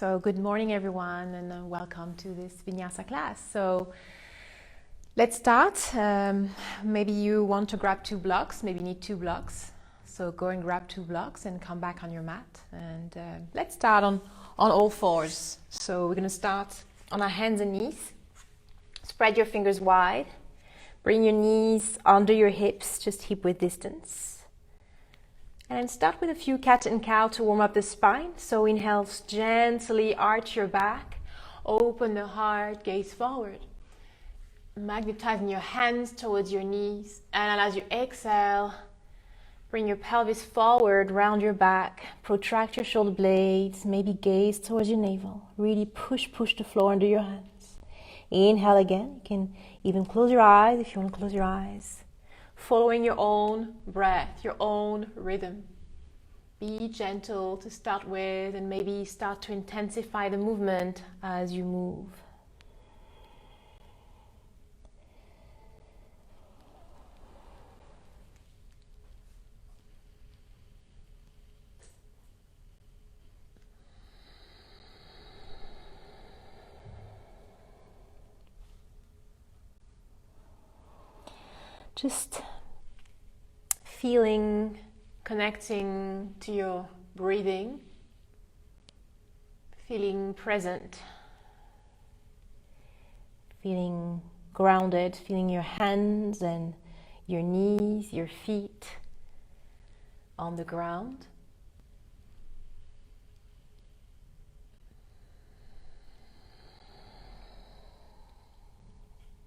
So good morning everyone, and welcome to this Vinyasa class. So let's start. Maybe you want to grab 2 blocks, maybe you need 2 blocks. So go and grab 2 blocks and come back on your mat. And let's start on all fours. So we're going to start on our hands and knees. Spread your fingers wide. Bring your knees under your hips, just hip width distance. And start with a few cat and cow to warm up the spine. So inhale, gently arch your back, open the heart, gaze forward. Magnetizing your hands towards your knees. And as you exhale, bring your pelvis forward, round your back, protract your shoulder blades, maybe gaze towards your navel. Really push the floor under your hands. Inhale again. You can even close your eyes if you want to close your eyes. Following your own breath, your own rhythm. Be gentle to start with, and maybe start to intensify the movement as you move. Just feeling, connecting to your breathing, feeling present, feeling grounded, feeling your hands and your knees, your feet on the ground.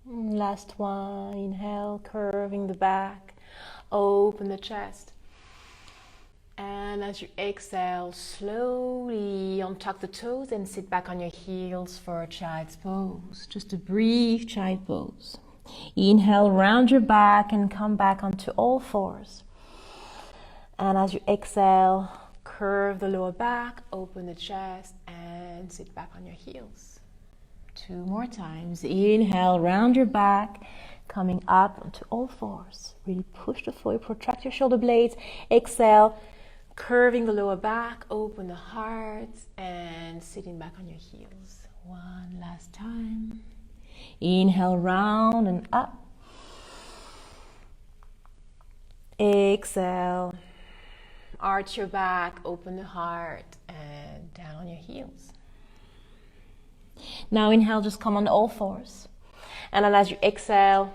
Last one, inhale, curving the back, open the chest. And as you exhale, slowly untuck the toes and sit back on your heels for a child's pose. Just a brief child pose. Inhale, round your back and come back onto all fours. And as you exhale, curve the lower back, open the chest and sit back on your heels. 2 more times. Inhale, round your back, coming up onto all fours. Really push the floor, protract your shoulder blades. Exhale, curving the lower back, open the heart, and sitting back on your heels. 1 last time. Inhale, round and up. Exhale, arch your back, open the heart, and down on your heels. Now inhale, just come on all fours. And then as you exhale,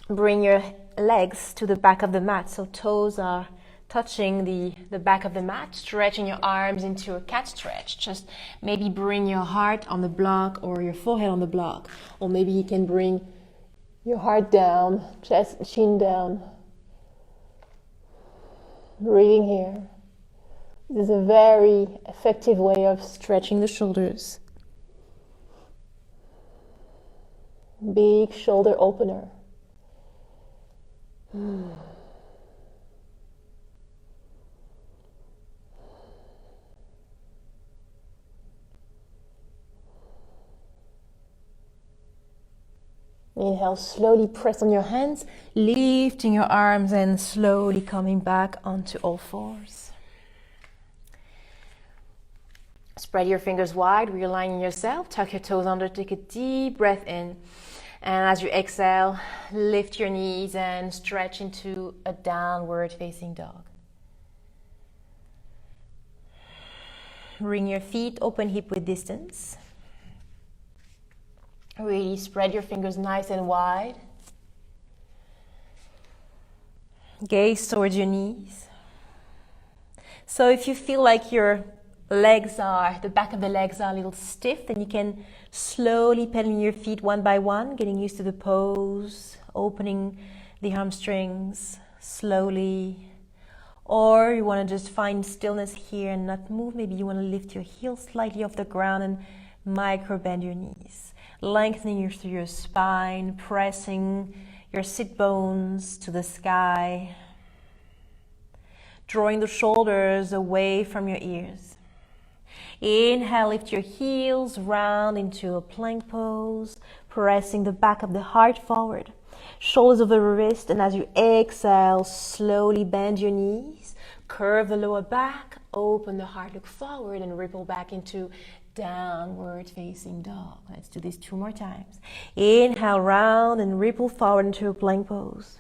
bring your legs to the back of the mat. So toes are touching the back of the mat, stretching your arms into a cat stretch. Just maybe bring your heart on the block or your forehead on the block. Or maybe you can bring your heart down, chest, chin down. Breathing here. This is a very effective way of stretching the shoulders. Big shoulder opener. Inhale, slowly press on your hands, lifting your arms and slowly coming back onto all fours. Spread your fingers wide, realigning yourself, tuck your toes under, take a deep breath in. And as you exhale, lift your knees and stretch into a downward facing dog. Bring your feet open hip width distance. Really spread your fingers nice and wide. Gaze towards your knees. So if you feel like the back of the legs are a little stiff, then you can slowly pedal your feet one by one, getting used to the pose, opening the hamstrings slowly. Or you want to just find stillness here and not move. Maybe you want to lift your heels slightly off the ground and micro bend your knees. Lengthening through your spine, pressing your sit bones to the sky. Drawing the shoulders away from your ears. Inhale, lift your heels round into a plank pose, pressing the back of the heart forward. Shoulders over the wrist, and as you exhale, slowly bend your knees, curve the lower back, open the heart, look forward, and ripple back into downward facing dog. Let's do this 2 more times. Inhale, round and ripple forward into a plank pose.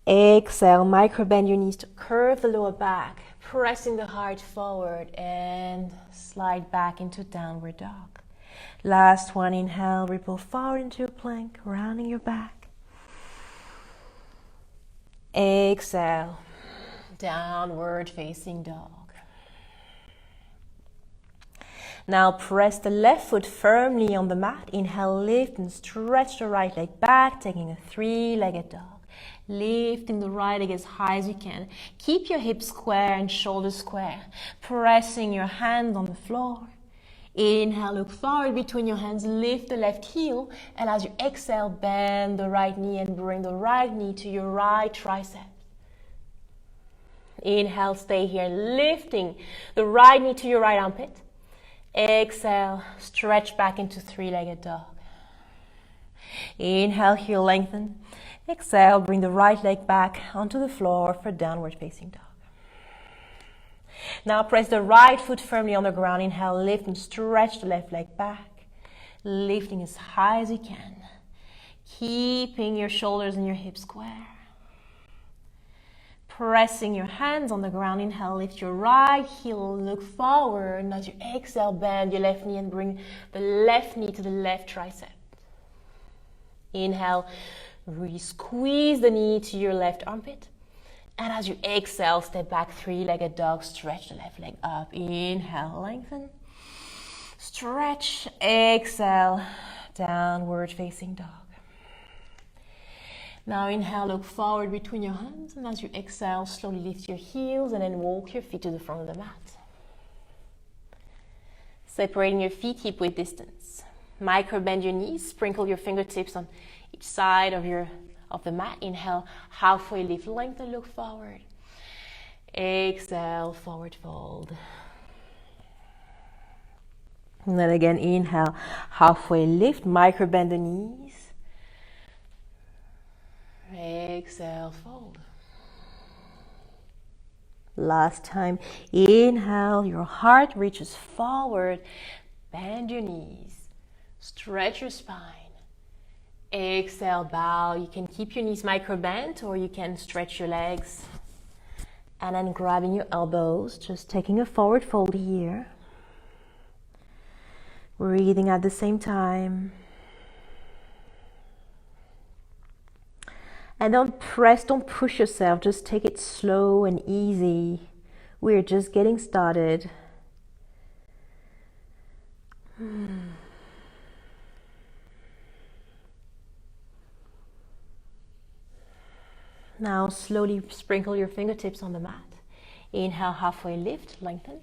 Exhale, micro bend your knees to curve the lower back, pressing the heart forward and slide back into downward dog. Last one, inhale, ripple forward into a plank, rounding your back. Exhale, downward facing dog. Now press the left foot firmly on the mat. Inhale, lift and stretch the right leg back, taking a 3-legged dog. Lifting the right leg as high as you can. Keep your hips square and shoulders square. Pressing your hands on the floor. Inhale, look forward between your hands, lift the left heel, and as you exhale, bend the right knee and bring the right knee to your right tricep. Inhale, stay here, lifting the right knee to your right armpit. Exhale, stretch back into 3-legged dog. Inhale, heel lengthen. Exhale, bring the right leg back onto the floor for downward facing dog. Now press the right foot firmly on the ground. Inhale, lift and stretch the left leg back. Lifting as high as you can. Keeping your shoulders and your hips square. Pressing your hands on the ground. Inhale, lift your right heel, look forward. And as you exhale, bend your left knee and bring the left knee to the left tricep. Inhale, really squeeze the knee to your left armpit. And as you exhale, step back, 3-legged dog, stretch the left leg up. Inhale, lengthen. Stretch, exhale, downward facing dog. Now inhale, look forward between your hands, and as you exhale, slowly lift your heels and then walk your feet to the front of the mat. Separating your feet hip-width distance. Micro bend your knees, sprinkle your fingertips on each side of the mat. Inhale, halfway lift, lengthen, look forward. Exhale, forward fold. And then again, inhale, halfway lift, micro bend the knees. Exhale, fold. Last time, inhale, your heart reaches forward, bend your knees, stretch your spine. Exhale, bow. You can keep your knees micro bent or you can stretch your legs. And then grabbing your elbows, just taking a forward fold here. Breathing at the same time. And don't press, don't push yourself, just take it slow and easy. We're just getting started. Now slowly sprinkle your fingertips on the mat. Inhale, halfway lift, lengthen.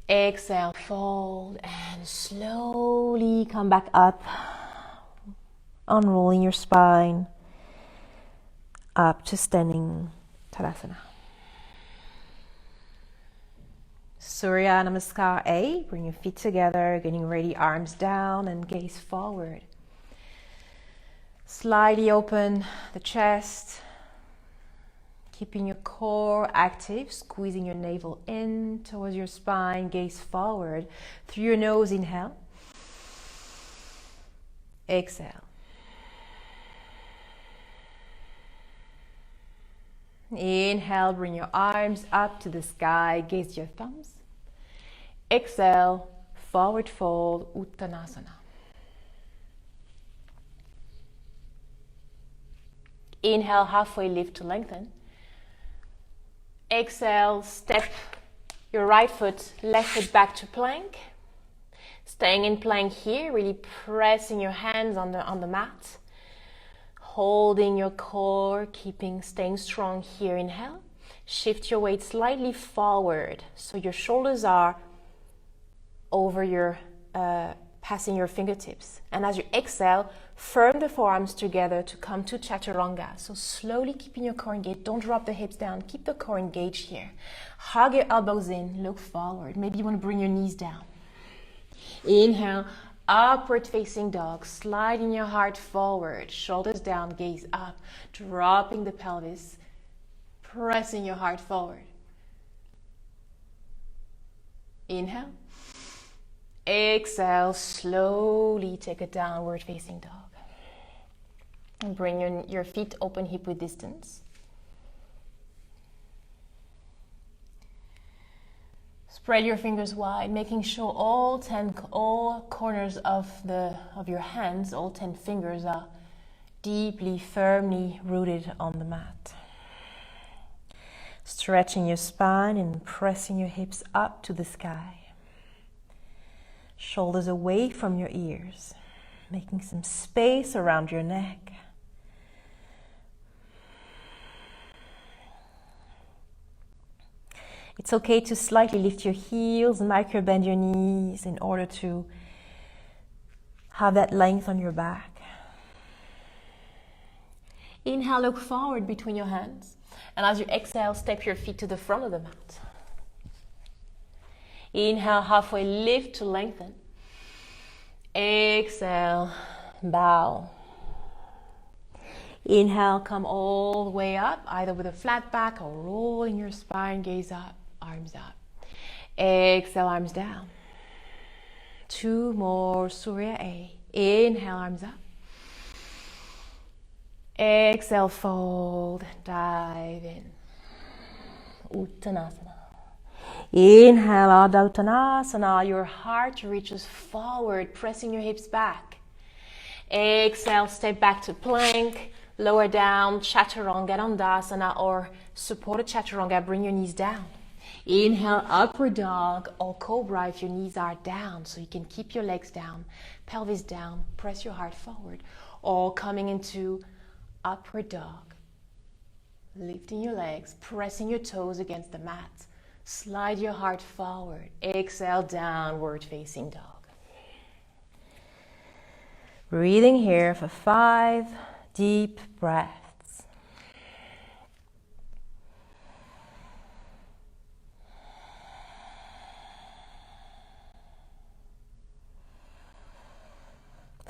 Exhale, fold, and slowly come back up, unrolling your spine. Up to standing Tadasana. Surya Namaskar A. Bring your feet together, getting ready, arms down and gaze forward. Slightly open the chest, keeping your core active, squeezing your navel in towards your spine, gaze forward. Through your nose, inhale. Exhale. Inhale, bring your arms up to the sky, gaze your thumbs. Exhale, forward fold, Uttanasana. Inhale, halfway lift to lengthen. Exhale, step your right foot, left foot back to plank. Staying in plank here, really pressing your hands on the mat. Holding your core, staying strong here. Inhale. Shift your weight slightly forward so your shoulders are over your, passing your fingertips. And as you exhale, firm the forearms together to come to Chaturanga. So slowly keeping your core engaged. Don't drop the hips down. Keep the core engaged here. Hug your elbows in. Look forward. Maybe you want to bring your knees down. Inhale. Upward facing dog, sliding your heart forward, shoulders down, gaze up, dropping the pelvis, pressing your heart forward. Inhale. Exhale, slowly take a downward facing dog. And bring your feet open hip width distance. Spread your fingers wide, making sure all corners of your hands, all 10 fingers are deeply, firmly rooted on the mat. Stretching your spine and pressing your hips up to the sky. Shoulders away from your ears, making some space around your neck. It's okay to slightly lift your heels, micro bend your knees in order to have that length on your back. Inhale, look forward between your hands. And as you exhale, step your feet to the front of the mat. Inhale, halfway lift to lengthen. Exhale, bow. Inhale, come all the way up, either with a flat back or rolling your spine, gaze up, arms up. Exhale, arms down. 2 more, Surya A. Inhale, arms up. Exhale, fold, dive in. Uttanasana. Inhale, Ardha Uttanasana. Your heart reaches forward, pressing your hips back. Exhale, step back to plank. Lower down, chaturanga dandasana, or supported chaturanga, bring your knees down. Inhale, upward dog or cobra if your knees are down, so you can keep your legs down, pelvis down, press your heart forward. Or coming into upward dog, lifting your legs, pressing your toes against the mat. Slide your heart forward. Exhale, downward facing dog. Breathing here for 5 deep breaths.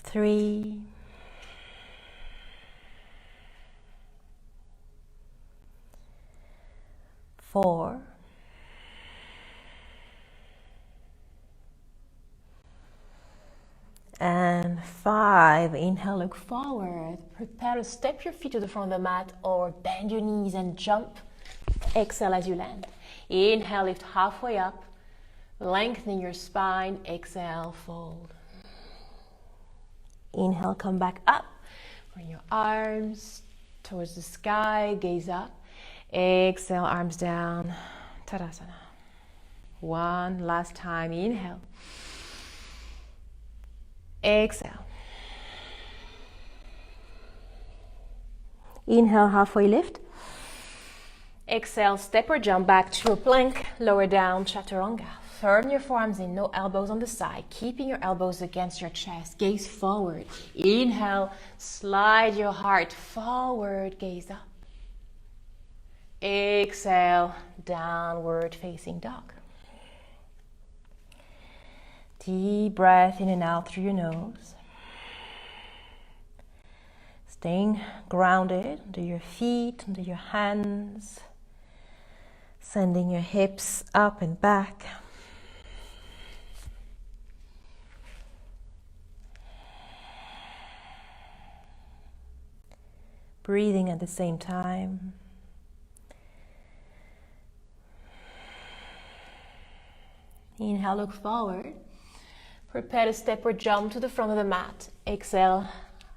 Three. 4. And 5. Inhale, look forward. Prepare to step your feet to the front of the mat or bend your knees and jump. Exhale as you land. Inhale, lift halfway up, lengthening your spine. Exhale, fold. Inhale, come back up. Bring your arms towards the sky, gaze up. Exhale, arms down, Tadasana. 1 last time, inhale. Exhale. Inhale, halfway lift. Exhale, step or jump back to a plank, lower down, chaturanga. Firm your forearms in, no elbows on the side, keeping your elbows against your chest, gaze forward. Inhale, slide your heart forward, gaze up. Exhale, downward facing dog. Deep breath in and out through your nose. Staying grounded under your feet, under your hands. Sending your hips up and back. Breathing at the same time. Inhale, look forward. Prepare to step or jump to the front of the mat. Exhale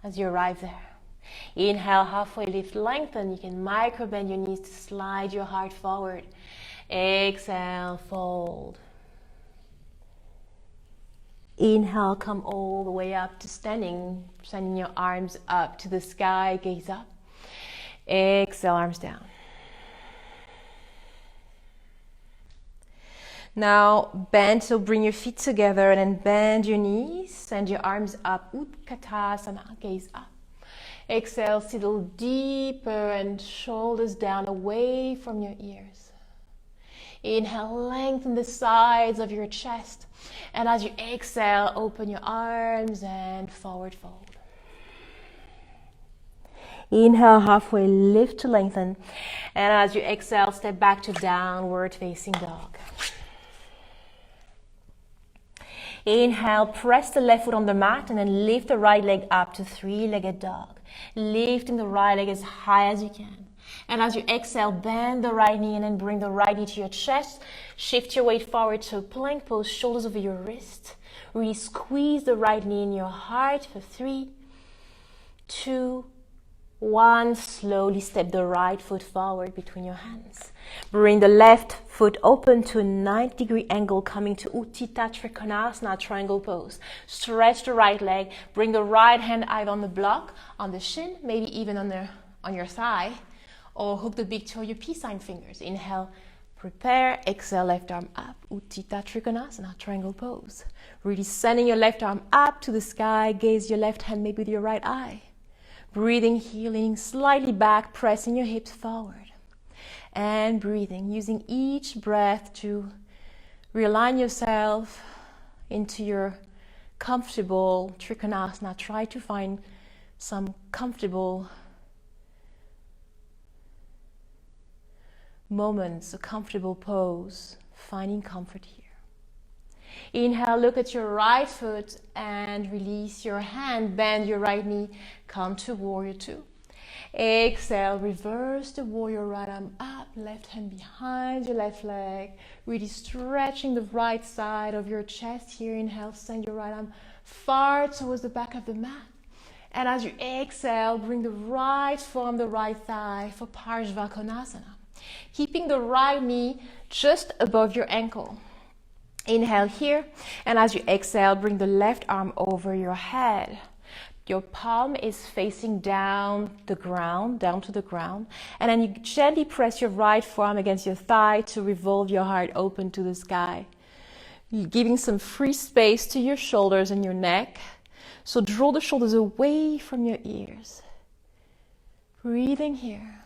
as you arrive there. Inhale, halfway lift, lengthen. You can micro bend your knees to slide your heart forward. Exhale, fold. Inhale, come all the way up to standing. Sending your arms up to the sky, gaze up. Exhale, arms down. Now bend, so bring your feet together and then bend your knees, send your arms up, Utkatasana, gaze up. Exhale, sit a little deeper and shoulders down away from your ears. Inhale, lengthen the sides of your chest. And as you exhale, open your arms and forward fold. Inhale, halfway lift to lengthen. And as you exhale, step back to downward facing dog. Inhale, press the left foot on the mat and then lift the right leg up to three-legged dog. Lifting the right leg as high as you can. And as you exhale, bend the right knee and then bring the right knee to your chest. Shift your weight forward to plank pose, shoulders over your wrist. Really squeeze the right knee in your heart for 3, 2, 1. Slowly step the right foot forward between your hands. Bring the left foot open to a 90-degree angle, coming to Utthita Trikonasana, triangle pose. Stretch the right leg. Bring the right hand either on the block, on the shin, maybe even on your thigh, or hook the big toe, your peace sign fingers. Inhale, prepare. Exhale, left arm up. Utthita Trikonasana, triangle pose. Really sending your left arm up to the sky. Gaze your left hand maybe with your right eye. Breathing here, leaning slightly back, pressing your hips forward. And breathing, using each breath to realign yourself into your comfortable Trikonasana. Try to find some comfortable moments, a comfortable pose, finding comfort here. Inhale, look at your right foot and release your hand. Bend your right knee, come to warrior two. Exhale, reverse the warrior, right arm up, left hand behind your left leg. Really stretching the right side of your chest here. Inhale, send your right arm far towards the back of the mat. And as you exhale, bring the right forearm, the right thigh for Parsvottanasana. Keeping the right knee just above your ankle. Inhale here, and as you exhale, bring the left arm over your head. Your palm is facing down the ground, down to the ground, and then you gently press your right forearm against your thigh to revolve your heart open to the sky. You're giving some free space to your shoulders and your neck, so draw the shoulders away from your ears. Breathing here.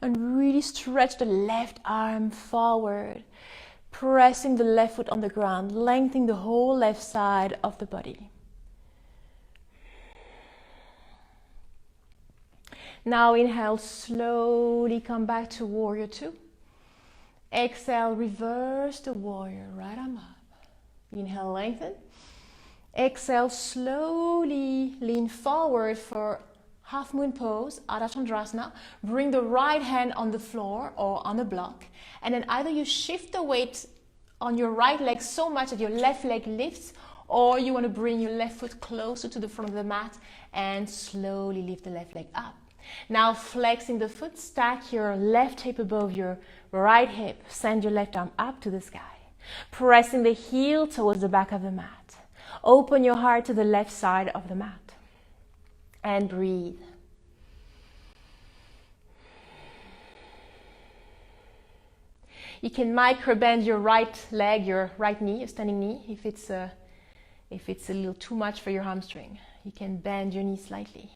And really stretch the left arm forward, pressing the left foot on the ground, lengthening the whole left side of the body. Now inhale, slowly come back to warrior two. Exhale, reverse the warrior, right arm up. Inhale, lengthen. Exhale, slowly lean forward for half moon pose, Ardha chandrasana. Bring the right hand on the floor or on the block. And then either you shift the weight on your right leg so much that your left leg lifts, or you want to bring your left foot closer to the front of the mat and slowly lift the left leg up. Now flexing the foot, stack your left hip above your right hip. Send your left arm up to the sky. Pressing the heel towards the back of the mat. Open your heart to the left side of the mat. And breathe. You can micro bend your right leg, your right knee, your standing knee, if it's a little too much for your hamstring. You can bend your knee slightly.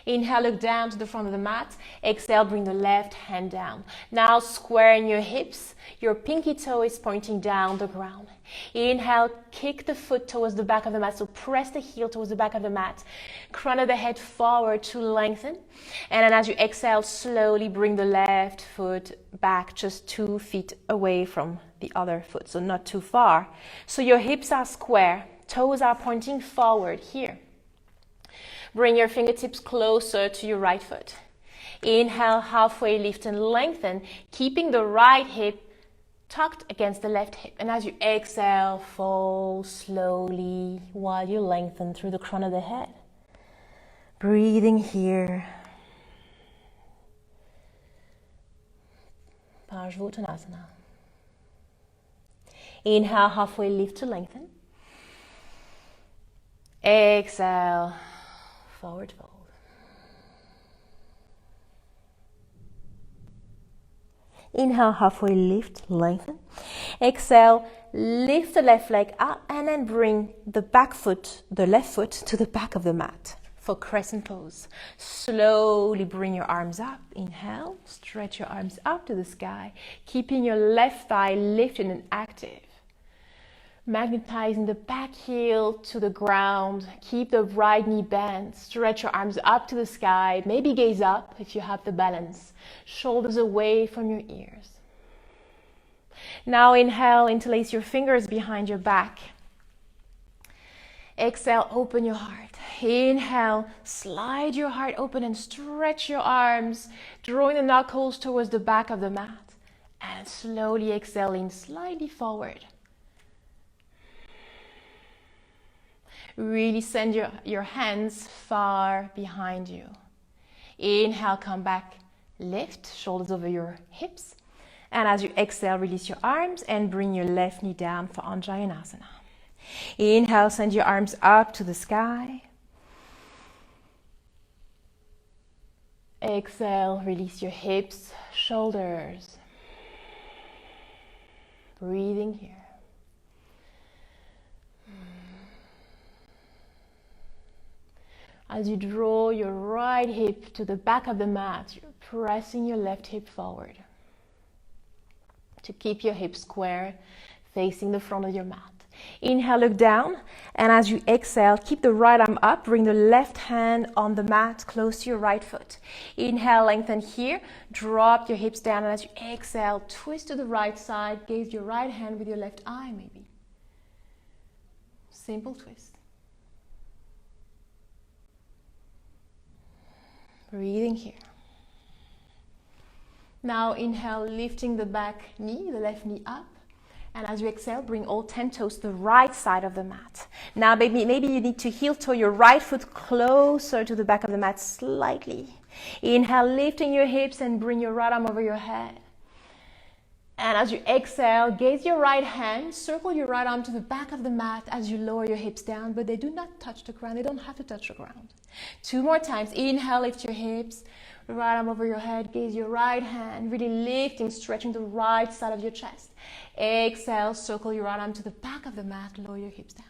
Inhale, look down to the front of the mat. Exhale, bring the left hand down. Now squaring your hips. Your pinky toe is pointing down the ground. Inhale, kick the foot towards the back of the mat. So press the heel towards the back of the mat. Crown of the head forward to lengthen. And then as you exhale, slowly bring the left foot back just 2 feet away from the other foot. So not too far. So your hips are square. Toes are pointing forward here. Bring your fingertips closer to your right foot. Inhale, halfway lift and lengthen, keeping the right hip tucked against the left hip. And as you exhale, fold slowly while you lengthen through the crown of the head. Breathing here. Parsvottanasana. Inhale, halfway lift to lengthen. Exhale. Forward fold. Inhale, halfway lift, lengthen. Exhale, lift the left leg up and then bring the left foot to the back of the mat for crescent pose. Slowly bring your arms up. Inhale, stretch your arms up to the sky, keeping your left thigh lifted and active. Magnetizing the back heel to the ground. Keep the right knee bent. Stretch your arms up to the sky. Maybe gaze up if you have the balance. Shoulders away from your ears. Now inhale, interlace your fingers behind your back. Exhale, open your heart. Inhale, slide your heart open and stretch your arms, drawing the knuckles towards the back of the mat. And slowly exhale, lean slightly forward. Really send your hands far behind you. Inhale, come back, lift, shoulders over your hips. And as you exhale, release your arms and bring your left knee down for Anjanayasana. Inhale, send your arms up to the sky. Exhale, release your hips, shoulders. Breathing here. As you draw your right hip to the back of the mat, you're pressing your left hip forward to keep your hips square, facing the front of your mat. Inhale, look down, and as you exhale, keep the right arm up, bring the left hand on the mat close to your right foot. Inhale, lengthen here, drop your hips down, and as you exhale, twist to the right side, gaze your right hand with your left eye maybe. Simple twist. Breathing here. Now inhale, lifting the back knee, the left knee up. And as you exhale, bring all 10 toes to the right side of the mat. Now maybe you need to heel toe your right foot closer to the back of the mat slightly. Inhale, lifting your hips and bring your right arm over your head. And as you exhale, gaze your right hand, circle your right arm to the back of the mat as you lower your hips down, but they do not touch the ground. They don't have to touch the ground. 2 more times. Inhale, lift your hips, right arm over your head, gaze your right hand, really lifting, stretching the right side of your chest. Exhale, circle your right arm to the back of the mat, lower your hips down.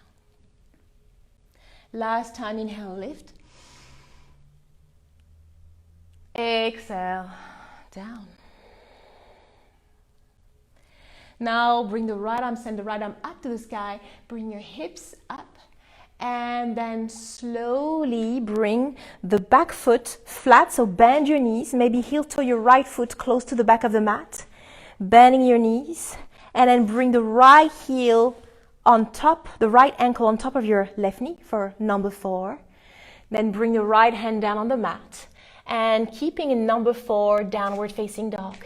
Last time, inhale, lift. Exhale, down. Now bring the right arm, send the right arm up to the sky, bring your hips up, and then slowly bring the back foot flat, so bend your knees, maybe heel toe your right foot close to the back of the mat, bending your knees, and then bring the right heel on top, the right ankle on top of your left knee for number 4. Then bring the right hand down on the mat, and keeping in number 4, downward facing dog.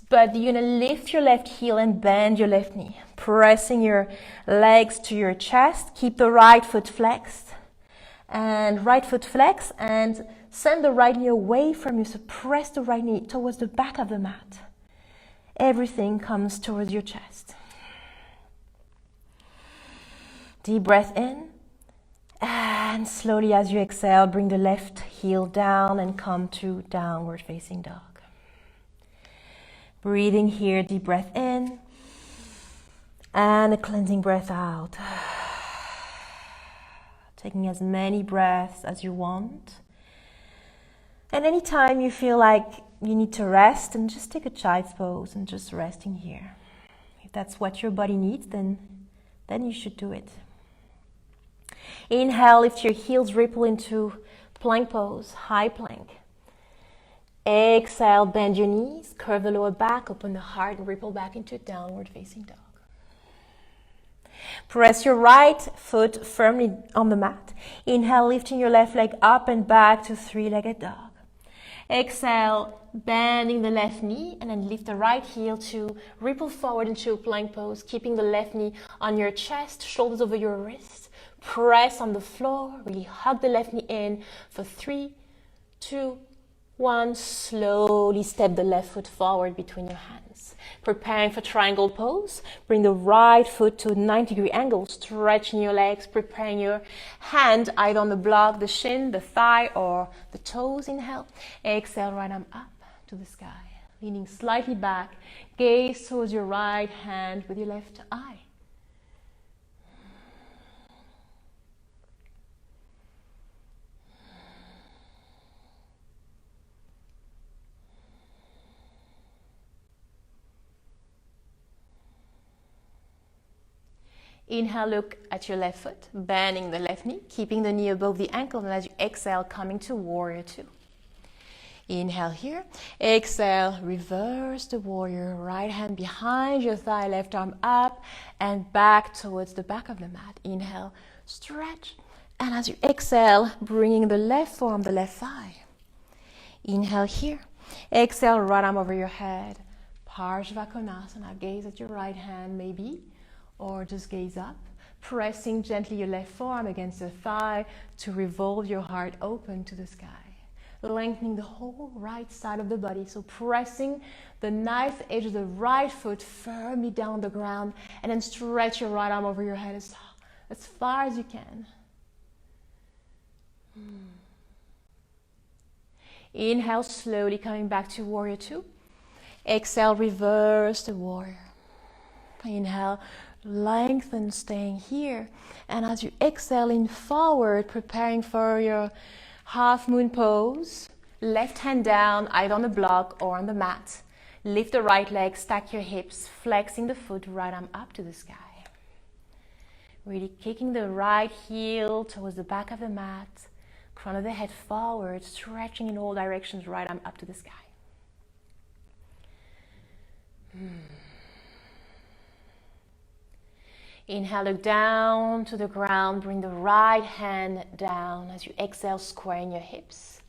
But you're gonna lift your left heel and bend your left knee, pressing your legs to your chest. Keep the right foot flexed, and send the right knee away from you. So press the right knee towards the back of the mat. Everything comes towards your chest. Deep breath in, and slowly as you exhale, bring the left heel down and come to downward facing dog. Breathing here, deep breath in, and a cleansing breath out. Taking as many breaths as you want. And anytime you feel like you need to rest, and just take a child's pose and just resting here. If that's what your body needs, then you should do it. Inhale, lift your heels, ripple into plank pose, high plank. Exhale, bend your knees, curve the lower back, open the heart, and ripple back into downward facing dog. Press your right foot firmly on the mat. Inhale, lifting your left leg up and back to 3-legged dog. Exhale, bending the left knee, and then lift the right heel to ripple forward into a plank pose, keeping the left knee on your chest, shoulders over your wrists. Press on the floor, really hug the left knee in for 3, 2, 1. Slowly step the left foot forward between your hands. Preparing for triangle pose. Bring the right foot to a 90-degree angle, stretching your legs, preparing your hand either on the block, the shin, the thigh, or the toes. Inhale. Exhale, right arm up to the sky. Leaning slightly back. Gaze towards your right hand with your left eye. Inhale, look at your left foot, bending the left knee, keeping the knee above the ankle, and as you exhale, coming to warrior 2. Inhale here. Exhale, reverse the warrior. Right hand behind your thigh, left arm up and back towards the back of the mat. Inhale, stretch. And as you exhale, bringing the left forearm, the left thigh. Inhale here. Exhale, right arm over your head. Parsvottanasana. Gaze at your right hand maybe, or just gaze up. Pressing gently your left forearm against the thigh to revolve your heart open to the sky. Lengthening the whole right side of the body. So pressing the knife edge of the right foot firmly down the ground, and then stretch your right arm over your head as far as you can. Inhale, slowly coming back to warrior two. Exhale, reverse the warrior. Inhale, lengthen, staying here. And as you exhale, lean forward, preparing for your half moon pose. Left hand down, either on the block or on the mat. Lift the right leg, stack your hips, flexing the foot, right arm up to the sky. Really kicking the right heel towards the back of the mat. Crown of the head forward, stretching in all directions, right arm up to the sky. Inhale, look down to the ground. Bring the right hand down. As you exhale, squaring your hips.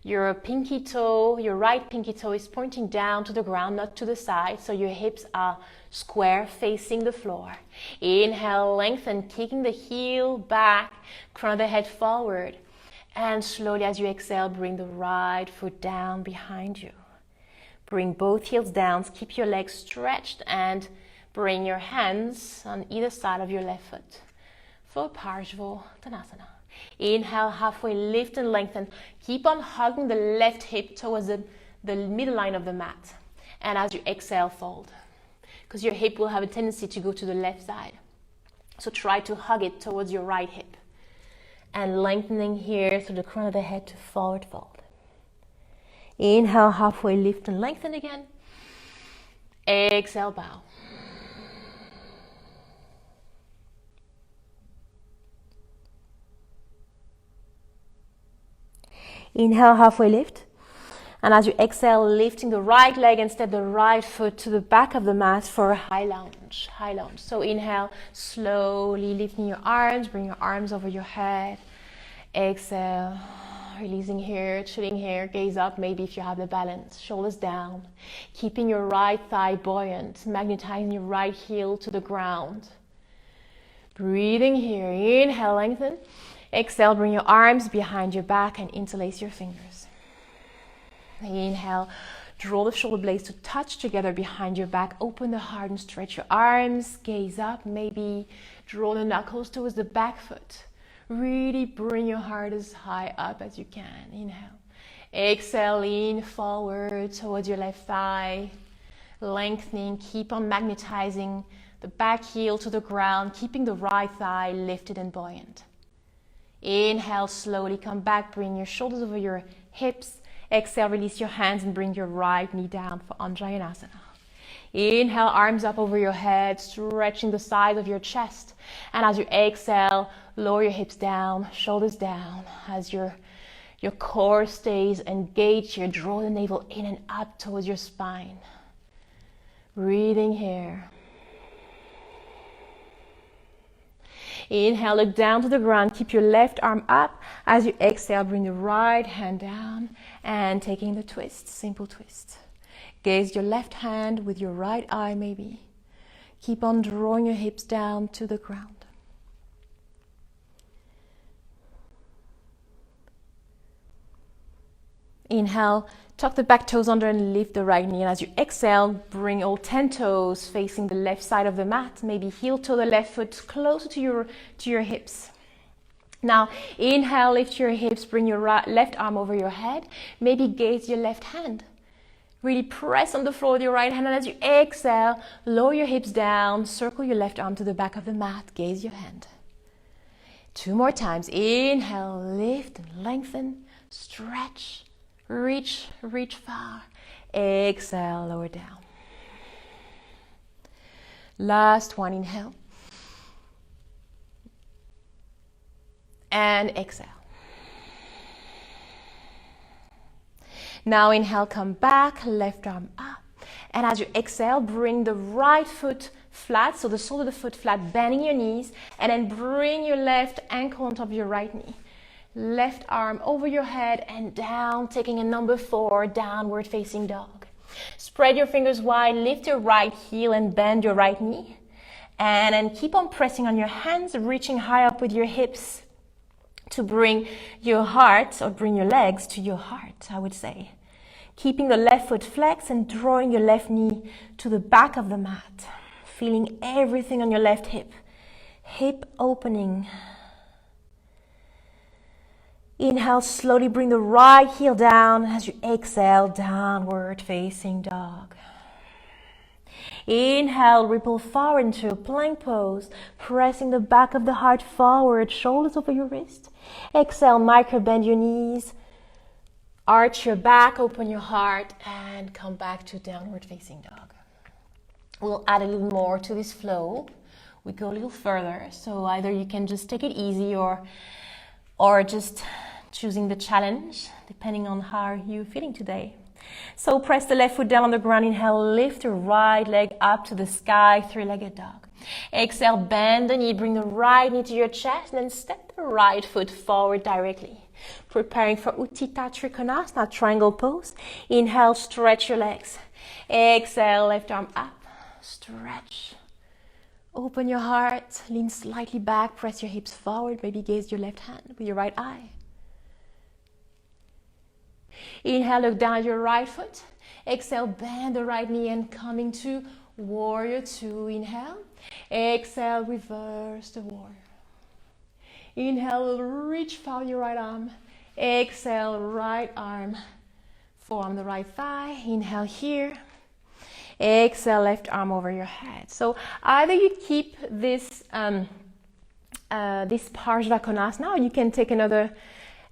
Your pinky toe, your right pinky toe is pointing down to the ground, not to the side. So your hips are square, facing the floor. Inhale, lengthen, kicking the heel back, crown of the head forward. And slowly as you exhale, bring the right foot down behind you. Bring both heels down, keep your legs stretched, and bring your hands on either side of your left foot for Parsvottanasana. Inhale, halfway lift and lengthen. Keep on hugging the left hip towards the middle line of the mat. And as you exhale, fold. Because your hip will have a tendency to go to the left side. So try to hug it towards your right hip. And lengthening here through the crown of the head to forward fold. Inhale, halfway lift and lengthen again. Exhale, bow. Inhale, halfway lift. And as you exhale, lifting the right leg and step the right foot to the back of the mat for a high lunge. High lunge. So inhale, slowly lifting your arms, bring your arms over your head. Exhale, releasing here, chilling here, gaze up maybe if you have the balance. Shoulders down, keeping your right thigh buoyant, magnetizing your right heel to the ground. Breathing here, inhale, lengthen. Exhale, bring your arms behind your back and interlace your fingers. Inhale, draw the shoulder blades to touch together behind your back. Open the heart and stretch your arms. Gaze up, maybe draw the knuckles towards the back foot. Really bring your heart as high up as you can. Inhale. Exhale, lean forward towards your left thigh. Lengthening, keep on magnetizing the back heel to the ground, keeping the right thigh lifted and buoyant. Inhale, slowly come back, bring your shoulders over your hips. Exhale, release your hands and bring your right knee down for Anjanayasana. Inhale, arms up over your head, stretching the sides of your chest. And as you exhale, lower your hips down, shoulders down. As your core stays engaged here, draw the navel in and up towards your spine. Breathing here. Inhale, look down to the ground. Keep your left arm up. As you exhale, bring the right hand down and taking the twist, simple twist. Gaze your left hand with your right eye maybe. Keep on drawing your hips down to the ground. Inhale, tuck the back toes under and lift the right knee. And as you exhale, bring all 10 toes facing the left side of the mat. Maybe heel toe the left foot closer to your hips. Now, inhale, lift your hips, bring your left arm over your head. Maybe gaze your left hand. Really press on the floor with your right hand. And as you exhale, lower your hips down, circle your left arm to the back of the mat, gaze your hand. 2 more times. Inhale, lift and lengthen, stretch. Reach far. Exhale, lower down. Last one, inhale. And exhale. Now inhale, come back, left arm up. And as you exhale, bring the right foot flat, so the sole of the foot flat, bending your knees, and then bring your left ankle on top of your right knee. Left arm over your head and down, taking a number 4, downward facing dog. Spread your fingers wide, lift your right heel and bend your right knee. And then keep on pressing on your hands, reaching high up with your hips to bring your heart, or bring your legs to your heart, I would say. Keeping the left foot flexed and drawing your left knee to the back of the mat. Feeling everything on your left hip. Hip opening. Inhale, slowly bring the right heel down as you exhale, downward facing dog. Inhale, ripple forward into a plank pose, pressing the back of the heart forward, shoulders over your wrist. Exhale, micro bend your knees, arch your back, open your heart, and come back to downward facing dog. We'll add a little more to this flow. We go a little further, so either you can just take it easy or just choosing the challenge, depending on how you're feeling today. So press the left foot down on the ground. Inhale, lift your right leg up to the sky, three-legged dog. Exhale, bend the knee, bring the right knee to your chest, and then step the right foot forward directly. Preparing for Utthita Trikonasana, triangle pose. Inhale, stretch your legs. Exhale, left arm up, stretch. Open your heart, lean slightly back, press your hips forward, maybe gaze your left hand with your right eye. Inhale, look down at your right foot. Exhale, bend the right knee and coming to warrior 2. Inhale. Exhale, reverse the warrior. Inhale, reach forward your right arm. Exhale, right arm, forearm the right thigh. Inhale here. Exhale, left arm over your head. So either you keep this Parsvottanasana, or you can take another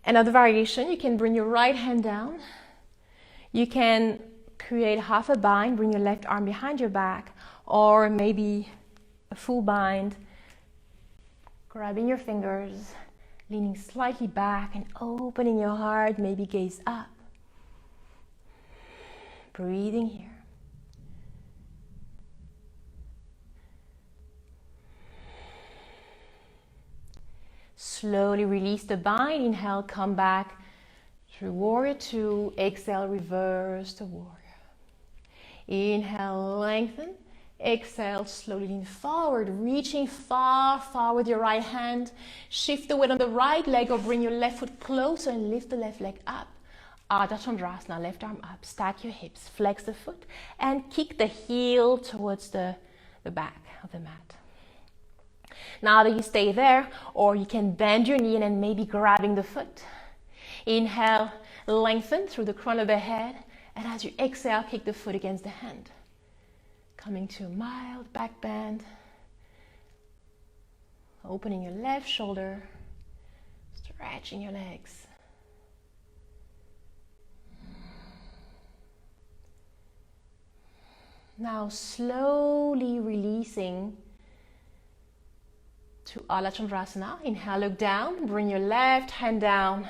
variation. You can bring your right hand down. You can create half a bind, bring your left arm behind your back, or maybe a full bind, grabbing your fingers, leaning slightly back and opening your heart, maybe gaze up. Breathing here. Slowly release the bind. Inhale, come back through warrior 2. Exhale, reverse the warrior. Inhale, lengthen. Exhale, slowly lean forward, reaching far with your right hand. Shift the weight on the right leg or bring your left foot closer and lift the left leg up. Ardha chandrasana, left arm up. Stack your hips, flex the foot, and kick the heel towards the back of the mat. Now that you stay there, or you can bend your knee and then maybe grabbing the foot. Inhale, lengthen through the crown of the head, and as you exhale, kick the foot against the hand. Coming to a mild back bend. Opening your left shoulder, stretching your legs. Now slowly releasing to Ardha Chandrasana. Inhale, look down, bring your left hand down.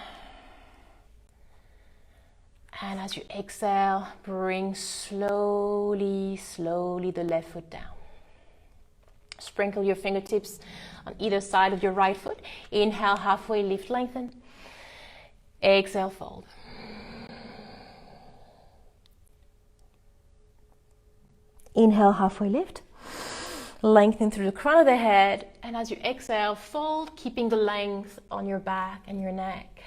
And as you exhale, bring slowly the left foot down. Sprinkle your fingertips on either side of your right foot. Inhale, halfway lift, lengthen. Exhale, fold. Inhale, halfway lift. Lengthen through the crown of the head, and as you exhale, fold, keeping the length on your back and your neck.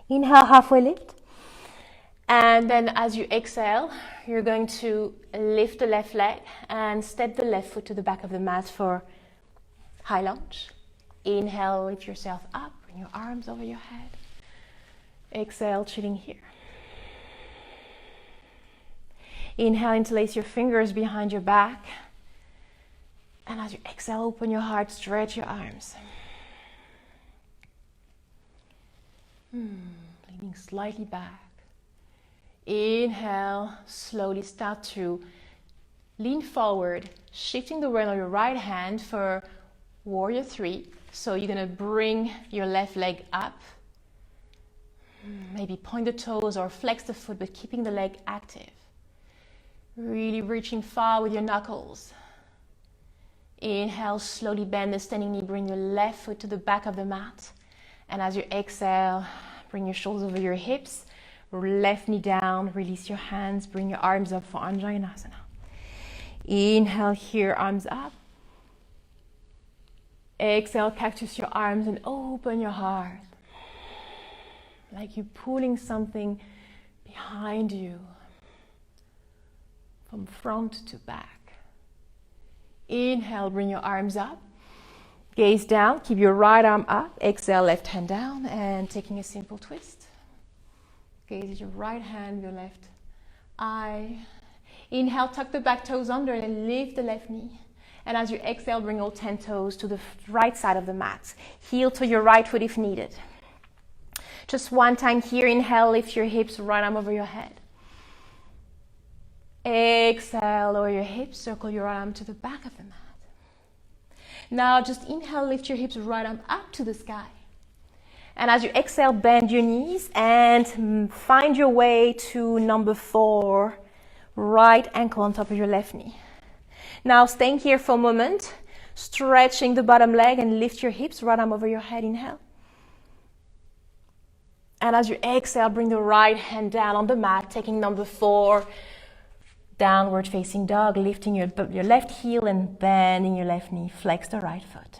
Inhale, halfway lift, and then as you exhale, you're going to lift the left leg and step the left foot to the back of the mat for high lunge. Inhale, lift yourself up, bring your arms over your head. Exhale, chilling here. Inhale, interlace your fingers behind your back. And as you exhale, open your heart, stretch your arms. Leaning slightly back. Inhale, slowly start to lean forward, shifting the weight on your right hand for Warrior 3. So you're going to bring your left leg up. Maybe point the toes or flex the foot, but keeping the leg active. Really reaching far with your knuckles. Inhale, slowly bend the standing knee. Bring your left foot to the back of the mat. And as you exhale, bring your shoulders over your hips. Left knee down. Release your hands. Bring your arms up for Anjanayasana. Inhale here, arms up. Exhale, cactus your arms and open your heart. Like you're pulling something behind you. From front to back. Inhale, bring your arms up. Gaze down, keep your right arm up. Exhale, left hand down and taking a simple twist. Gaze your right hand, your left eye. Inhale, tuck the back toes under and lift the left knee. And as you exhale, bring all 10 toes to the right side of the mat. Heel to your right foot if needed. Just one time here, inhale, lift your hips, right arm over your head. Exhale, lower your hips, circle your arm to the back of the mat. Now just inhale, lift your hips, right arm up to the sky. And as you exhale, bend your knees and find your way to number 4, right ankle on top of your left knee. Now staying here for a moment, stretching the bottom leg and lift your hips, right arm over your head, inhale. And as you exhale, bring the right hand down on the mat, taking number 4, downward facing dog, lifting your left heel and bending your left knee. Flex the right foot.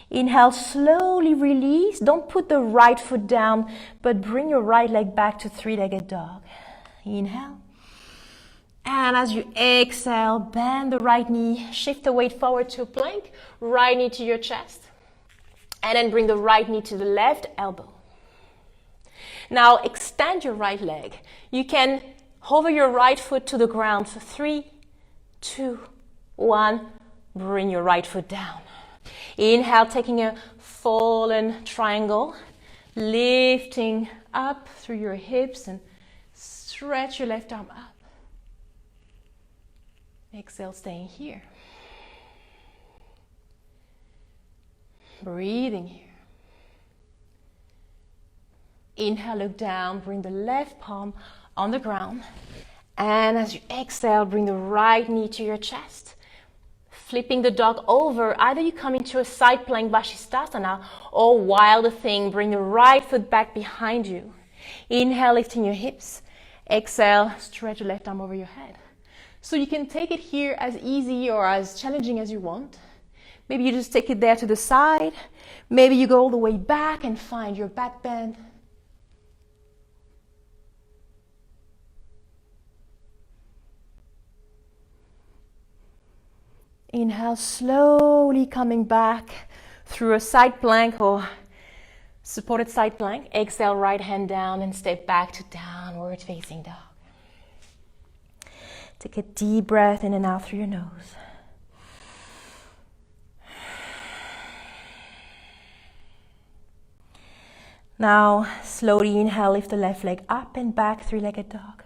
Inhale, slowly release. Don't put the right foot down, but bring your right leg back to three-legged dog. Inhale. And as you exhale, bend the right knee, shift the weight forward to a plank, right knee to your chest. And then bring the right knee to the left elbow. Now extend your right leg. You can hover your right foot to the ground for 3, 2, 1. Bring your right foot down. Inhale, taking a fallen triangle, lifting up through your hips and stretch your left arm up. Exhale, staying here. Breathing here. Inhale, look down, bring the left palm on the ground. And as you exhale, bring the right knee to your chest. Flipping the dog over, either you come into a side plank Vashisthasana or wild thing, bring the right foot back behind you. Inhale, lifting your hips. Exhale, stretch the left arm over your head. So you can take it here as easy or as challenging as you want. Maybe you just take it there to the side. Maybe you go all the way back and find your back bend. Inhale, slowly coming back through a side plank or supported side plank. Exhale, right hand down and step back to downward facing dog. Take a deep breath in and out through your nose. Now, slowly inhale, lift the left leg up and back, three-legged dog.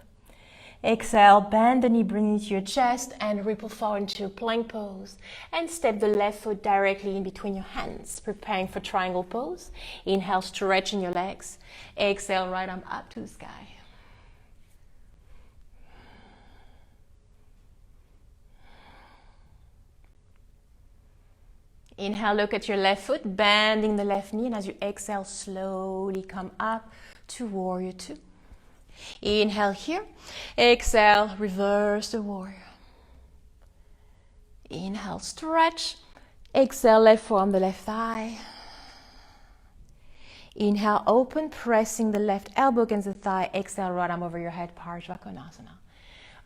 Exhale, bend the knee, bring it to your chest and ripple forward into a plank pose. And step the left foot directly in between your hands, preparing for triangle pose. Inhale, stretching your legs. Exhale, right arm up to the sky. Inhale, look at your left foot, bending the left knee, and as you exhale, slowly come up to Warrior 2. Inhale here, exhale, reverse the warrior. Inhale, stretch, exhale, left forearm, the left thigh. Inhale, open, pressing the left elbow against the thigh. Exhale, right arm over your head, Parsvottanasana.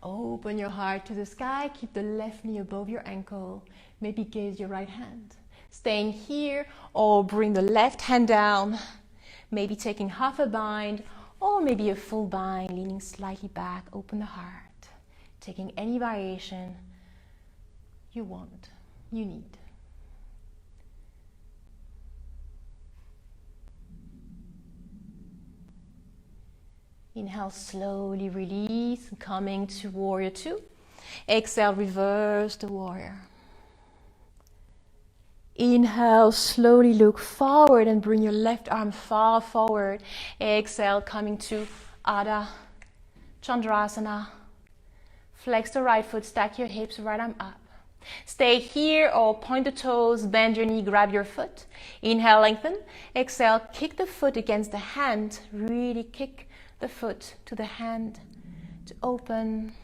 Open your heart to the sky, keep the left knee above your ankle. Maybe gaze your right hand. Staying here, or bring the left hand down. Maybe taking half a bind, or maybe a full bind, leaning slightly back. Open the heart. Taking any variation you want, you need. Inhale, slowly release, coming to Warrior 2. Exhale, reverse the warrior. Inhale, slowly look forward and bring your left arm far forward. Exhale, coming to Ardha, chandrasana. Flex the right foot, stack your hips, right arm up. Stay here or point the toes, bend your knee, grab your foot. Inhale, lengthen. Exhale, kick the foot against the hand. Really kick the foot to the hand to open.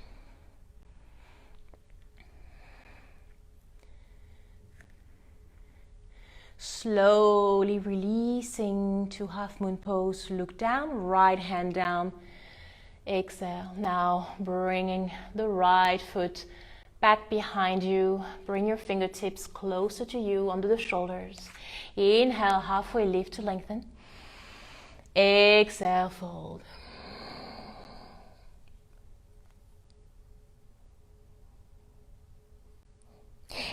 Slowly releasing to half moon pose. Look down, right hand down. Exhale. Now bringing the right foot back behind you. Bring your fingertips closer to you, under the shoulders. Inhale, halfway lift to lengthen. Exhale, fold.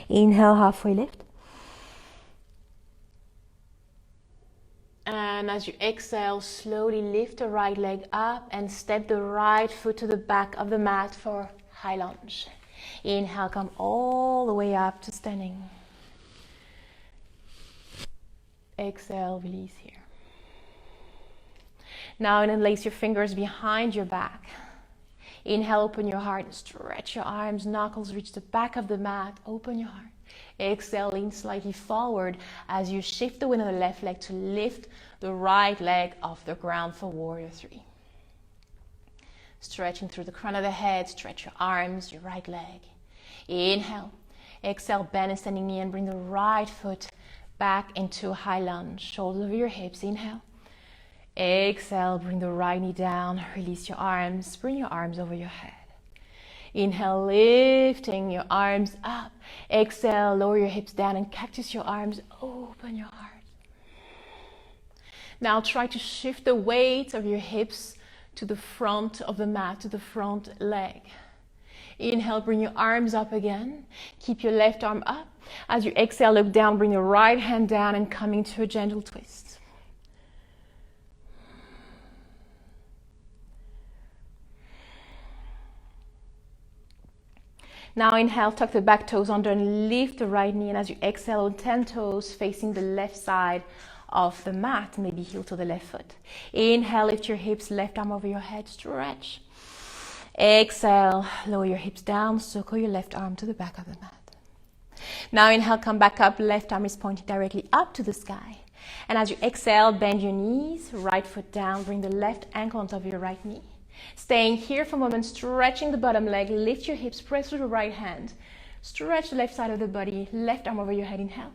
Inhale, halfway lift. And as you exhale, slowly lift the right leg up and step the right foot to the back of the mat for high lunge. Inhale, come all the way up to standing. Exhale, release here. Now interlace your fingers behind your back. Inhale, open your heart, stretch your arms, knuckles reach the back of the mat, open your heart. Exhale, lean slightly forward as you shift the weight of the left leg to lift the right leg off the ground for warrior three. Stretching through the crown of the head, stretch your arms, your right leg. Inhale, exhale, bend a standing knee and bring the right foot back into a high lunge. Shoulders over your hips, inhale. Exhale, bring the right knee down, release your arms, bring your arms over your head. Inhale, lifting your arms up. Exhale, lower your hips down and cactus your arms, open your heart. Now try to shift the weight of your hips to the front of the mat, to the front leg. Inhale, bring your arms up again. Keep your left arm up. As you exhale, look down, bring your right hand down and come into a gentle twist. Now inhale, tuck the back toes under and lift the right knee. And as you exhale, on 10 toes facing the left side of the mat, maybe heel to the left foot. Inhale, lift your hips, left arm over your head, stretch. Exhale, lower your hips down, circle your left arm to the back of the mat. Now inhale, come back up, left arm is pointing directly up to the sky. And as you exhale, bend your knees, right foot down, bring the left ankle on top of your right knee. Staying here for a moment, stretching the bottom leg, lift your hips, press through the right hand. Stretch the left side of the body, left arm over your head, inhale.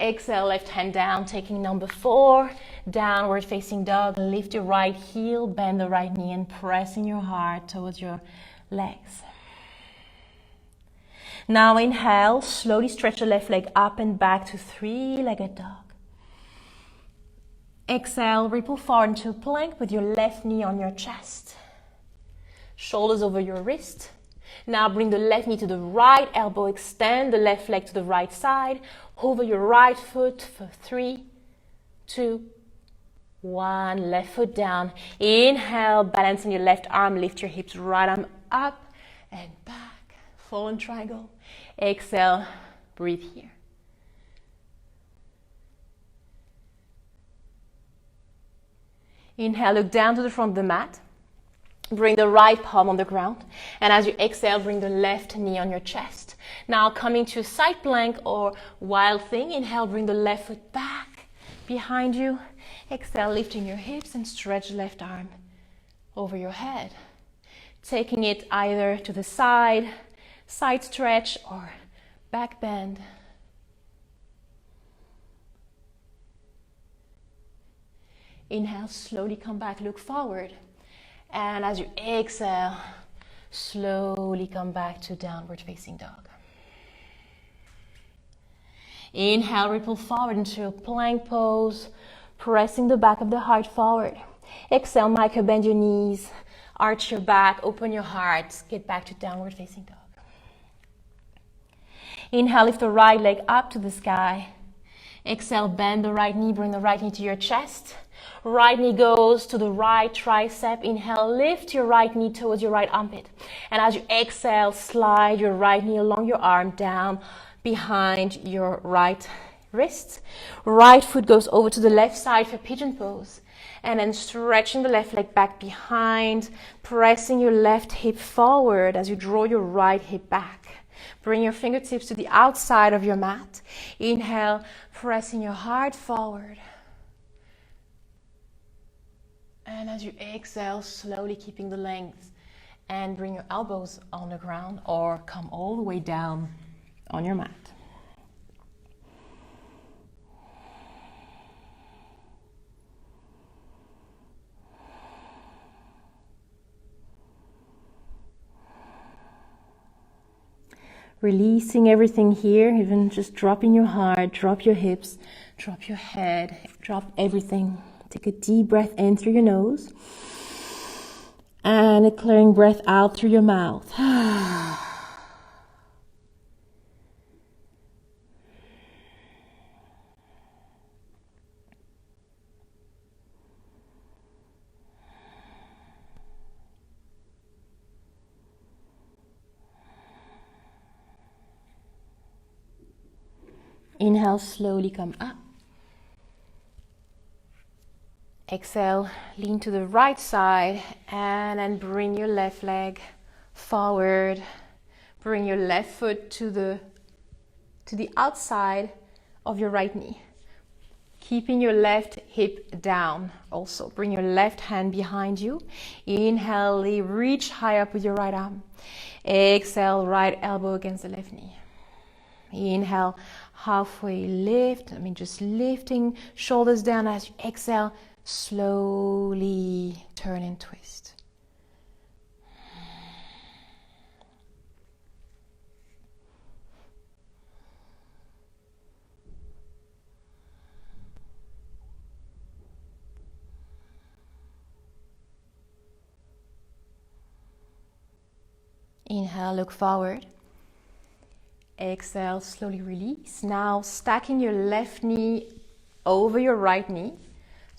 Exhale, left hand down, taking number 4, downward facing dog. Lift your right heel, bend the right knee and pressing your heart towards your legs. Now inhale, slowly stretch the left leg up and back to 3-legged dog. Exhale, ripple forward into a plank with your left knee on your chest. Shoulders over your wrist. Now bring the left knee to the right elbow, extend the left leg to the right side. Hover your right foot for 3, 2, 1. Left foot down. Inhale, balance on your left arm, lift your hips, right arm up and back. Fallen triangle. Exhale, breathe here. Inhale, look down to the front of the mat. Bring the right palm on the ground. And as you exhale, bring the left knee on your chest. Now coming to side plank or wild thing. Inhale, bring the left foot back behind you. Exhale, lifting your hips and stretch the left arm over your head. Taking it either to the side stretch or back bend. Inhale, slowly come back, look forward. And as you exhale, slowly come back to downward facing dog. Inhale, ripple forward into a plank pose, pressing the back of the heart forward. Exhale, micro bend your knees, arch your back, open your heart, get back to downward facing dog. Inhale, lift the right leg up to the sky. Exhale, bend the right knee, bring the right knee to your chest. Right knee goes to the right tricep. Inhale, lift your right knee towards your right armpit. And as you exhale, slide your right knee along your arm down behind your right wrist. Right foot goes over to the left side for pigeon pose. And then stretching the left leg back behind, pressing your left hip forward as you draw your right hip back. Bring your fingertips to the outside of your mat. Inhale, pressing your heart forward. And as you exhale, slowly keeping the length, and bring your elbows on the ground or come all the way down on your mat. Releasing everything here, even just dropping your heart, drop your hips, drop your head, drop everything. Take a deep breath in through your nose and a clearing breath out through your mouth. Inhale, slowly come up. Exhale, lean to the right side and then bring your left leg forward. Bring your left foot to the outside of your right knee. Keeping your left hip down also. Bring your left hand behind you. Inhale, reach high up with your right arm. Exhale, right elbow against the left knee. Inhale, halfway lift. Just lifting shoulders down as you exhale. Slowly turn and twist. Inhale, look forward. Exhale, slowly release. Now stacking your left knee over your right knee.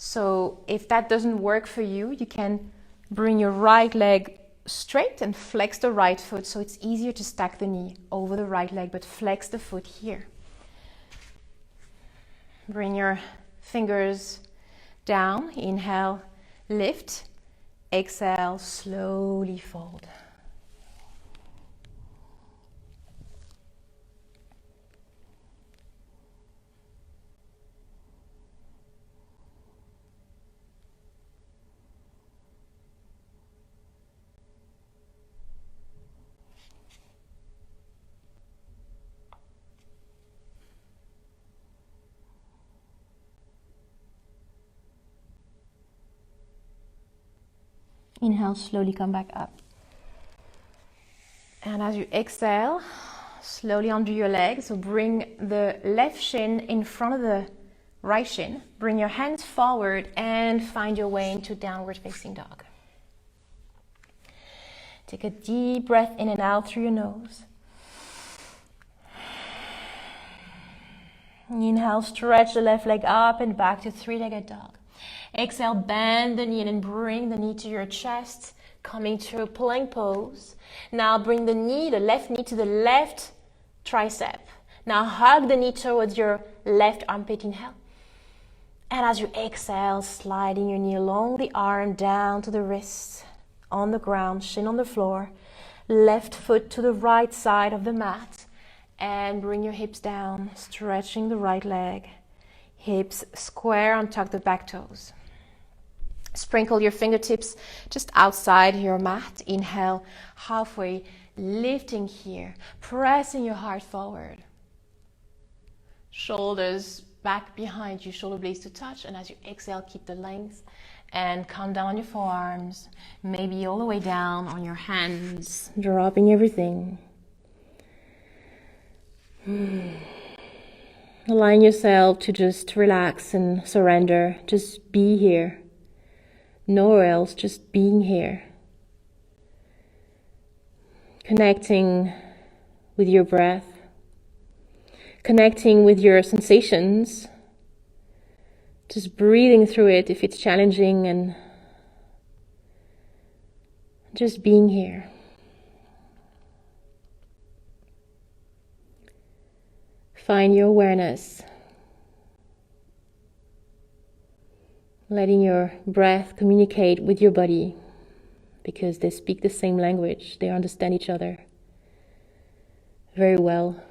So if that doesn't work for you, you can bring your right leg straight and flex the right foot, so it's easier to stack the knee over the right leg, but flex the foot here. Bring your fingers down. Inhale, lift. Exhale, slowly fold. Inhale, slowly come back up. And as you exhale, slowly undo your legs. So bring the left shin in front of the right shin. Bring your hands forward and find your way into downward facing dog. Take a deep breath in and out through your nose. Inhale, stretch the left leg up and back to three-legged dog. Exhale, bend the knee and bring the knee to your chest, coming to a plank pose. Now bring the left knee to the left tricep. Now hug the knee towards your left armpit, inhale. And as you exhale, sliding your knee along the arm down to the wrist, on the ground, shin on the floor. Left foot to the right side of the mat. And bring your hips down, stretching the right leg. Hips square on tuck the back toes. Sprinkle your fingertips just outside your mat. Inhale, halfway, lifting here, pressing your heart forward. Shoulders back behind you, shoulder blades to touch. And as you exhale, keep the length and come down on your forearms, maybe all the way down on your hands, dropping everything. Allowing yourself to just relax and surrender. Just be here. Nowhere else, just being here. Connecting with your breath. Connecting with your sensations. Just breathing through it if it's challenging, and just being here. Find your awareness. Letting your breath communicate with your body, because they speak the same language. They understand each other very well.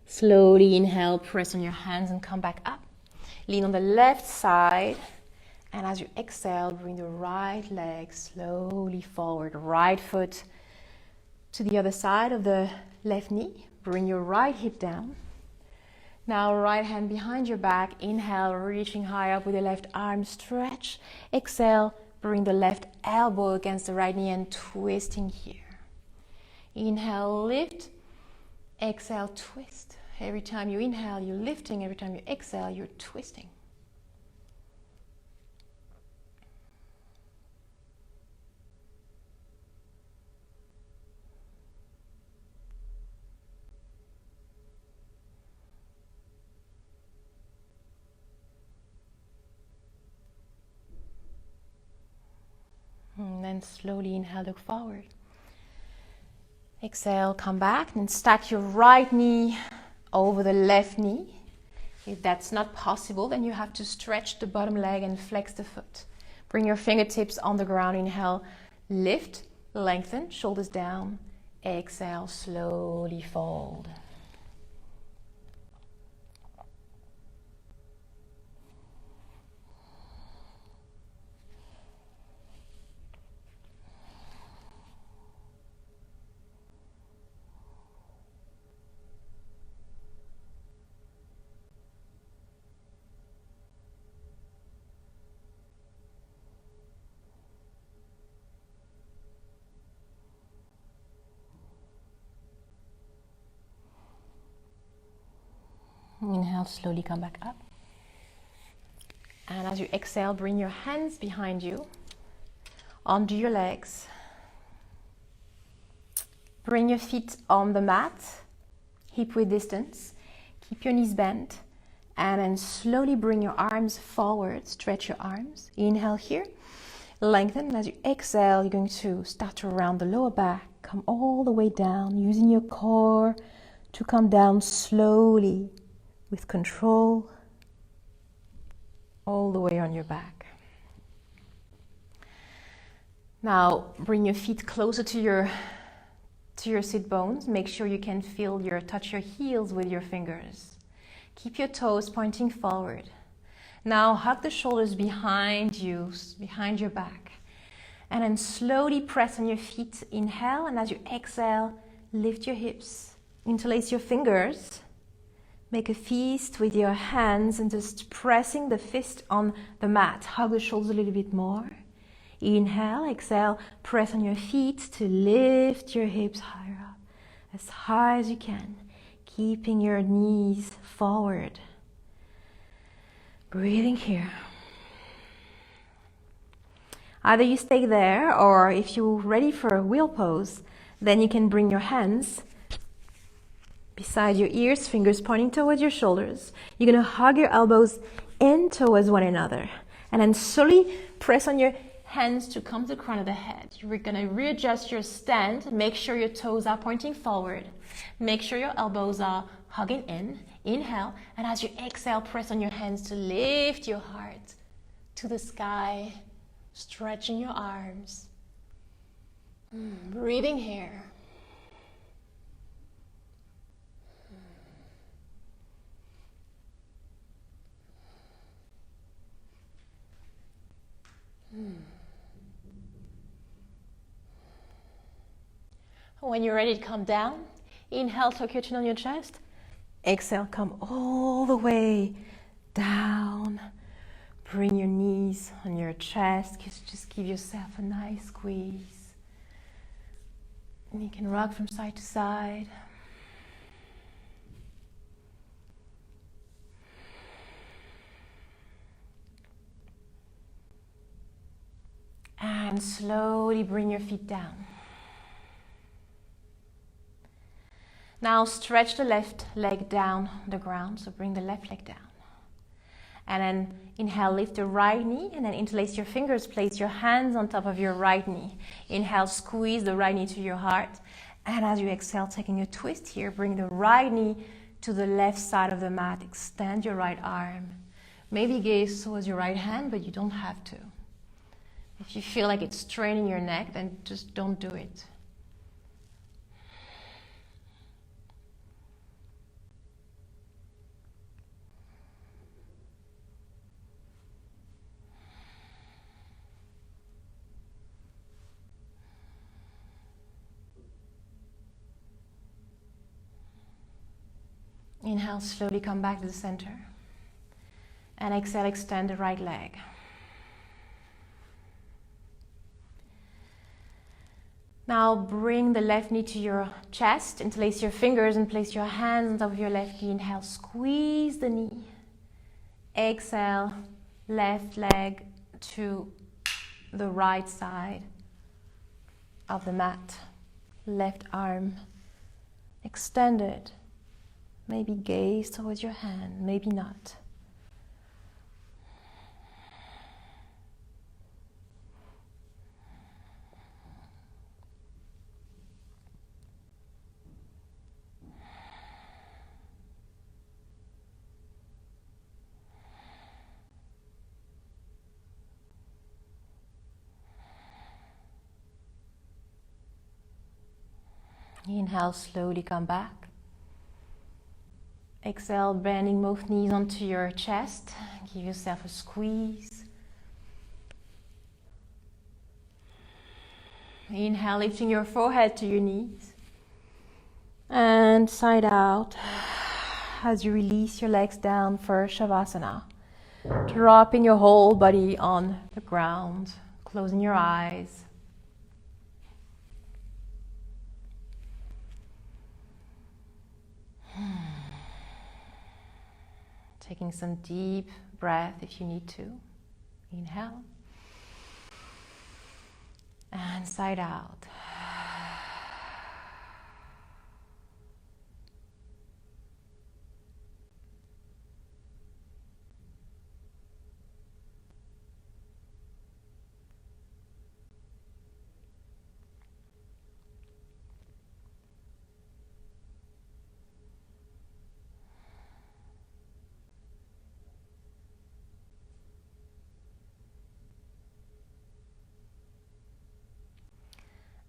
Slowly inhale, press on your hands and come back up. Lean on the left side, and as you exhale, bring the right leg slowly forward. Right foot to the other side of the left knee. Bring your right hip down. Now right hand behind your back. Inhale, reaching high up with the left arm, stretch. Exhale, bring the left elbow against the right knee and twisting here. Inhale, lift. Exhale, twist. Every time you inhale, you're lifting. Every time you exhale, you're twisting. And then slowly inhale, look forward. Exhale, come back and stack your right knee over the left knee. If that's not possible, then you have to stretch the bottom leg and flex the foot. Bring your fingertips on the ground. Inhale, lift, lengthen, shoulders down. Exhale, slowly fold. Inhale, slowly come back up. And as you exhale, bring your hands behind you, under your legs. Bring your feet on the mat, hip width distance. Keep your knees bent. And then slowly bring your arms forward, stretch your arms. Inhale here, lengthen. And as you exhale, you're going to start to round the lower back. Come all the way down, using your core to come down slowly, with control, all the way on your back. Now bring your feet closer to your sit bones. Make sure you can touch your heels with your fingers. Keep your toes pointing forward. Now hug the shoulders behind you, behind your back. And then slowly press on your feet. Inhale, and as you exhale, lift your hips. Interlace your fingers. Make a fist with your hands and just pressing the fist on the mat. Hug the shoulders a little bit more. Inhale, exhale, press on your feet to lift your hips higher up, as high as you can, keeping your knees forward. Breathing here. Either you stay there, or if you're ready for a wheel pose, then you can bring your hands beside your ears, fingers pointing towards your shoulders. You're going to hug your elbows in towards one another. And then slowly press on your hands to come to the crown of the head. You're going to readjust your stand. Make sure your toes are pointing forward. Make sure your elbows are hugging in. Inhale. And as you exhale, press on your hands to lift your heart to the sky. Stretching your arms. Breathing here. When you're ready to come down, inhale, tuck your chin on your chest. Exhale, come all the way down. Bring your knees on your chest. Just give yourself a nice squeeze. And you can rock from side to side. And slowly bring your feet down. Now stretch the left leg down the ground, so bring the left leg down. And then inhale, lift the right knee, and then interlace your fingers, place your hands on top of your right knee. Inhale, squeeze the right knee to your heart. And as you exhale, taking a twist here, bring the right knee to the left side of the mat. Extend your right arm. Maybe gaze towards your right hand, but you don't have to. If you feel like it's straining your neck, then just don't do it. Inhale, slowly come back to the center. And exhale, extend the right leg. Now bring the left knee to your chest, interlace your fingers and place your hands on top of your left knee. Inhale, squeeze the knee. Exhale, left leg to the right side of the mat. Left arm extended. Maybe gaze towards your hand, maybe not. Inhale, slowly come back. Exhale, bending both knees onto your chest. Give yourself a squeeze. Inhale, lifting your forehead to your knees. And side out as you release your legs down for shavasana. Dropping your whole body on the ground, closing your eyes. Taking some deep breath if you need to. Inhale. And side out.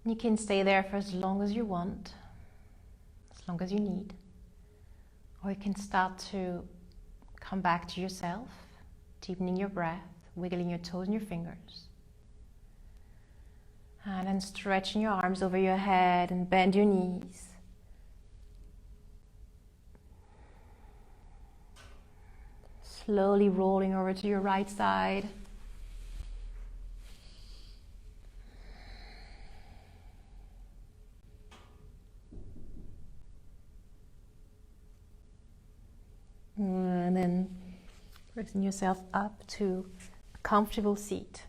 You can stay there for as long as you want, as long as you need. Or you can start to come back to yourself, deepening your breath, wiggling your toes and your fingers. And then stretching your arms over your head and bend your knees. Slowly rolling over to your right side. And then pressing yourself up to a comfortable seat.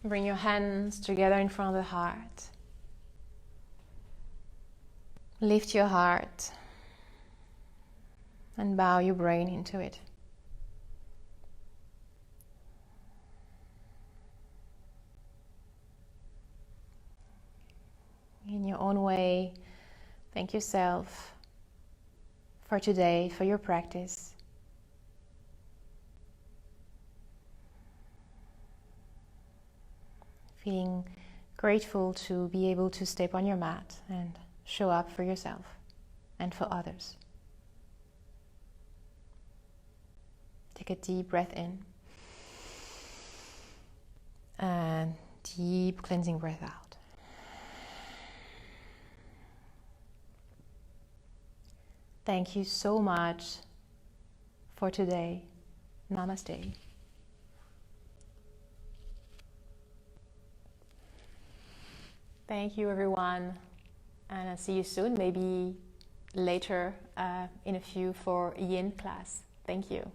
Bring your hands together in front of the heart. Lift your heart and bow your brain into it. In your own way, thank yourself for today, for your practice. Feeling grateful to be able to step on your mat and show up for yourself and for others. Take a deep breath in and deep cleansing breath out. Thank you so much for today. Namaste. Thank you, everyone. And I'll see you soon, maybe later in a few for Yin class. Thank you.